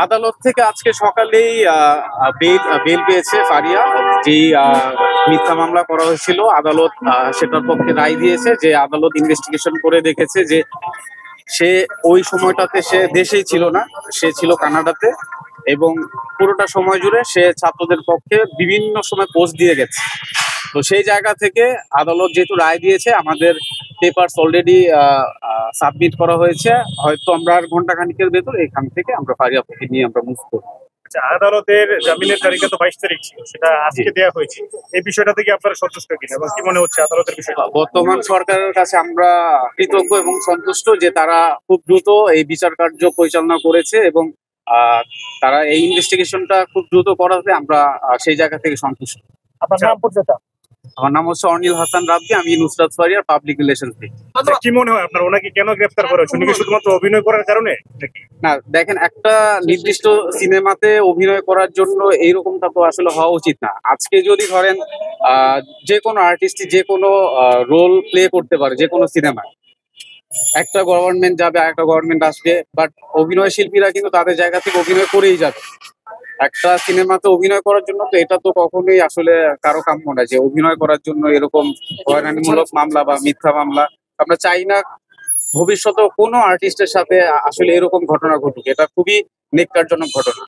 আদালত থেকে আজকে সকালেই বেল পেয়েছে ফারিয়া, যে মিথ্যা মামলা করা হয়েছিল। আদালত সেটার পক্ষে রায় দিয়েছে, যে আদালত ইনভেস্টিগেশন করে দেখেছে যে সে ওই সময়টাতে সে দেশেই ছিল না, সে ছিল কানাডাতে, এবং পুরোটা সময় জুড়ে সে ছাত্রদের পক্ষে বিভিন্ন সময় পোস্ট দিয়ে গেছে। তো সেই জায়গা থেকে আদালত যেহেতু রায় দিয়েছে, আমাদের পেপারস অলরেডি সাবমিট করা হয়েছে। হয়তো আমরা আর ঘন্টাখানিকের ভেতর এখান থেকে আমরা ফারিয়াকে নিয়ে আমরা মুভ করব। আচ্ছা, আদালতের জামিনের তারিখ তো 22 তারিখ ছিল, সেটা আজকে দেওয়া হয়েছে। এই বিষয়টা থেকে আপনারা সন্তুষ্ট কিনা এবং কি মনে হচ্ছে আদালতের বিষয়টা? বর্তমান সরকারের কাছে আমরা কৃতজ্ঞ এবং সন্তুষ্ট যে তারা খুব দ্রুত এই বিচার কার্য পরিচালনা করেছে, এবং তারা এই ইনভেস্টিগেশনটা খুব দ্রুত করাতে আমরা সেই জায়গা থেকে সন্তুষ্ট। আপনার নাম পরিচয়টা? আমার নাম হচ্ছে অনিল হাসান রাব্বি, আমি নুসরাত ফারিয়ার পাবলিক রিলেশন থেকে। কি মনে হয় আপনার, ওনাকে কেন গ্রেফতার করা হয়েছে? উনি কি শুধুমাত্র অভিনয় করার কারণে? না, দেখেন, একটা নির্দিষ্ট সিনেমাতে অভিনয় করার জন্য এইরকমটা তো আসলে হওয়া উচিত না। আজকে যদি ধরেন যে কোনো আর্টিস্ট যে কোনো রোল প্লে করতে পারে যে কোনো সিনেমায়, একটা গভর্নমেন্ট যাবে একটা গভর্নমেন্ট আসবে, বাট অভিনয় শিল্পীরা কিন্তু তাদের জায়গা থেকে অভিনয় করেই যাবে। একটা সিনেমাতে অভিনয় করার জন্য তো এটা তো কখনোই আসলে কারো কাম্য না যে অভিনয় করার জন্য এরকম হয়রানিমূলক মামলা বা মিথ্যা মামলা। আমরা চাই না ভবিষ্যতে কোনো আর্টিস্টের সাথে আসলে এরকম ঘটনা ঘটুক। এটা খুবই নেক্কারজনক ঘটনা।